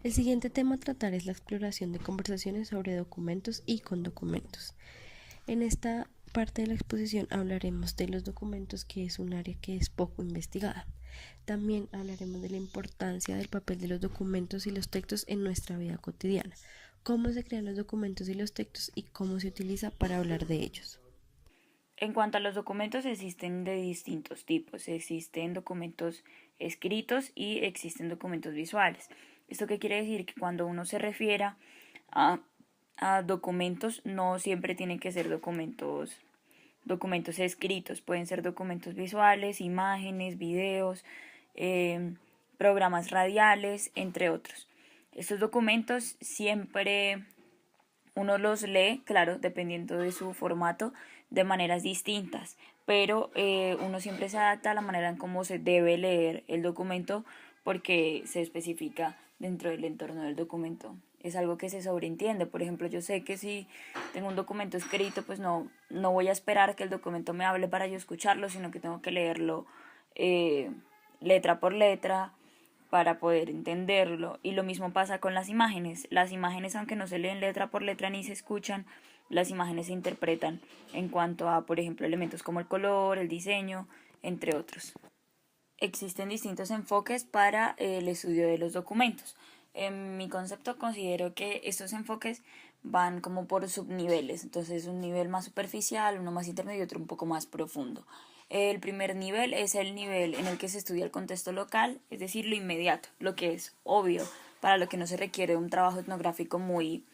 El siguiente tema a tratar es la exploración de conversaciones sobre documentos y con documentos. En esta parte de la exposición hablaremos de los documentos, que es un área que es poco investigada. También hablaremos de la importancia del papel de los documentos y los textos en nuestra vida cotidiana, cómo se crean los documentos y los textos y cómo se utiliza para hablar de ellos. En cuanto a los documentos, existen de distintos tipos. Existen documentos escritos y existen documentos visuales. ¿Esto qué quiere decir? Que cuando uno se refiera a, a documentos, no siempre tienen que ser documentos escritos. Pueden ser documentos visuales, imágenes, videos, eh, programas radiales, entre otros. Estos documentos siempre uno los lee, claro, dependiendo de su formato, de maneras distintas, pero uno siempre se adapta a la manera en cómo se debe leer el documento porque se especifica dentro del entorno del documento. Es algo que se sobreentiende. Por ejemplo, yo sé que si tengo un documento escrito, pues no voy a esperar que el documento me hable para yo escucharlo, sino que tengo que leerlo eh, letra por letra para poder entenderlo. Y lo mismo pasa con las imágenes. Las imágenes, aunque no se leen letra por letra ni se escuchan, las imágenes se interpretan en cuanto a, por ejemplo, elementos como el color, el diseño, entre otros. Existen distintos enfoques para el estudio de los documentos. En mi concepto considero que estos enfoques van como por subniveles, entonces un nivel más superficial, uno más intermedio y otro un poco más profundo. El primer nivel es el nivel en el que se estudia el contexto local, es decir, lo inmediato, lo que es obvio, para lo que no se requiere un trabajo etnográfico muy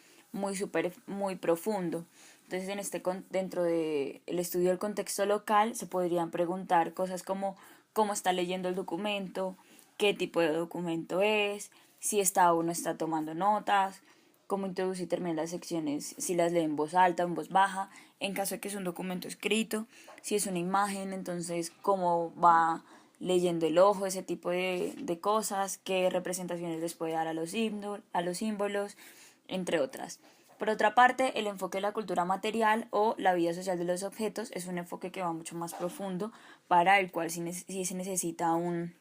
profundo. Entonces, dentro del estudio del contexto local se podrían preguntar cosas como cómo está leyendo el documento, qué tipo de documento es, si está o no está tomando notas, cómo introducir y terminar las secciones, si las lee en voz alta o en voz baja, en caso de que es un documento escrito, si es una imagen, entonces cómo va leyendo el ojo, ese tipo de cosas, qué representaciones les puede dar a los símbolos, entre otras. Por otra parte, el enfoque de la cultura material o la vida social de los objetos es un enfoque que va mucho más profundo, para el cual sí se necesita un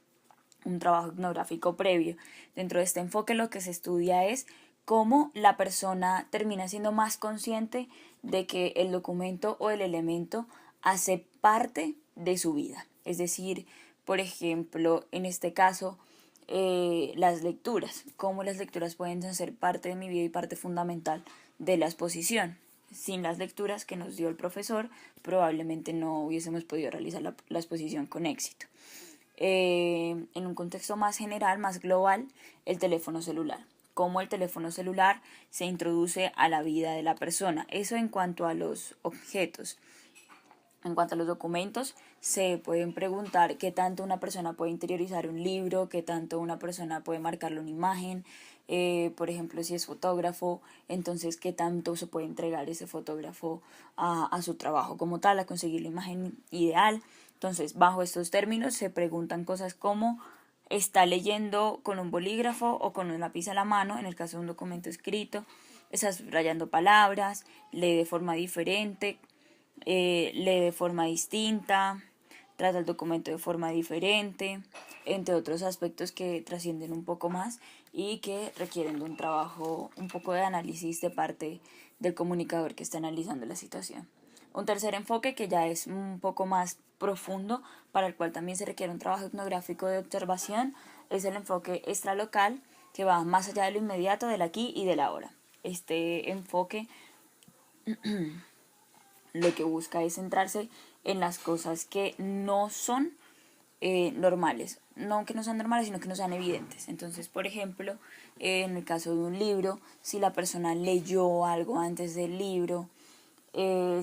trabajo etnográfico previo. Dentro de este enfoque lo que se estudia es cómo la persona termina siendo más consciente de que el documento o el elemento hace parte de su vida. Es decir, por ejemplo, en este caso, las lecturas, cómo las lecturas pueden ser parte de mi vida y parte fundamental de la exposición. Sin las lecturas que nos dio el profesor, probablemente no hubiésemos podido realizar la exposición con éxito. En un contexto más general, más global, el teléfono celular. Cómo el teléfono celular se introduce a la vida de la persona. Eso en cuanto a los objetos. En cuanto a los documentos, se pueden preguntar qué tanto una persona puede interiorizar un libro, qué tanto una persona puede marcarle una imagen, por ejemplo, si es fotógrafo, entonces qué tanto se puede entregar ese fotógrafo a su trabajo como tal, a conseguir la imagen ideal. Entonces, bajo estos términos se preguntan cosas como está leyendo con un bolígrafo o con un lápiz a la mano, en el caso de un documento escrito, está subrayando palabras, lee de forma diferente, lee de forma distinta, trata el documento de forma diferente, entre otros aspectos que trascienden un poco más y que requieren de un trabajo, un poco de análisis de parte del comunicador que está analizando la situación. Un tercer enfoque que ya es un poco más profundo, para el cual también se requiere un trabajo etnográfico de observación, es el enfoque extralocal, que va más allá de lo inmediato, del aquí y del ahora. Este enfoque lo que busca es centrarse en las cosas que no son normales, no que no sean normales, sino que no sean evidentes. Entonces, por ejemplo, en el caso de un libro, si la persona leyó algo antes del libro,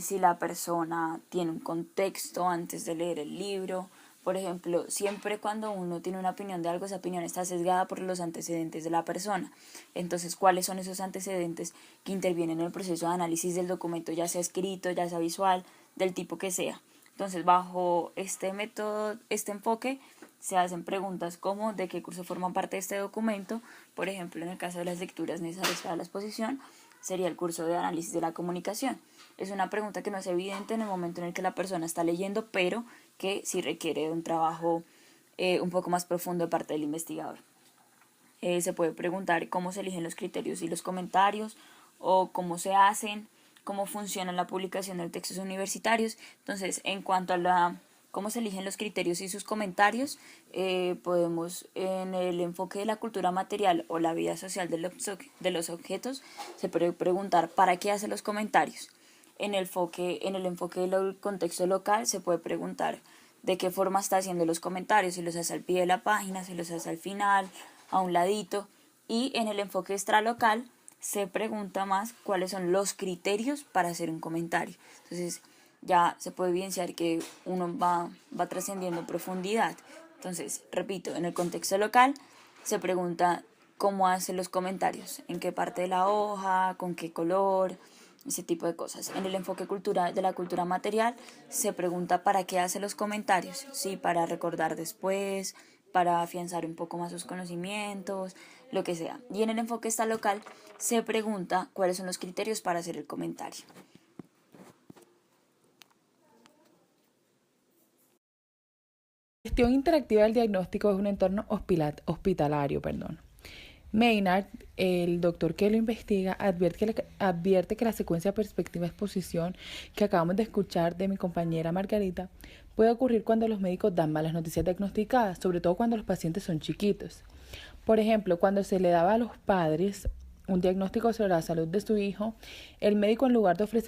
si la persona tiene un contexto antes de leer el libro. Por ejemplo, siempre cuando uno tiene una opinión de algo, esa opinión está sesgada por los antecedentes de la persona. Entonces, ¿cuáles son esos antecedentes que intervienen en el proceso de análisis del documento, ya sea escrito, ya sea visual, del tipo que sea? Entonces, bajo este método, este enfoque, se hacen preguntas como de qué curso forma parte de este documento. Por ejemplo, en el caso de las lecturas necesarias para la exposición, sería el curso de análisis de la comunicación. Es una pregunta que no es evidente en el momento en el que la persona está leyendo, pero que sí requiere un trabajo un poco más profundo de parte del investigador. Se puede preguntar cómo se eligen los criterios y los comentarios, o cómo se hacen, cómo funciona la publicación de textos universitarios. Entonces, en cuanto a cómo se eligen los criterios y sus comentarios, podemos, en el enfoque de la cultura material o la vida social de los objetos, se puede preguntar para qué hace los comentarios. En el enfoque del contexto local se puede preguntar de qué forma está haciendo los comentarios, si los hace al pie de la página, si los hace al final, a un ladito. Y en el enfoque extralocal se pregunta más cuáles son los criterios para hacer un comentario. Entonces ya se puede evidenciar que uno va trascendiendo en profundidad. Entonces, repito, en el contexto local se pregunta cómo hace los comentarios, en qué parte de la hoja, con qué color, ese tipo de cosas. En el enfoque de la cultura material se pregunta para qué hace los comentarios, sí, para recordar después, para afianzar un poco más sus conocimientos, lo que sea. Y en el enfoque local se pregunta cuáles son los criterios para hacer el comentario. La gestión interactiva del diagnóstico es un entorno hospitalario. Maynard, el doctor que lo investiga, advierte que la secuencia de perspectiva-exposición que acabamos de escuchar de mi compañera Margarita puede ocurrir cuando los médicos dan malas noticias diagnosticadas, sobre todo cuando los pacientes son chiquitos. Por ejemplo, cuando se le daba a los padres un diagnóstico sobre la salud de su hijo, el médico, en lugar de ofrecer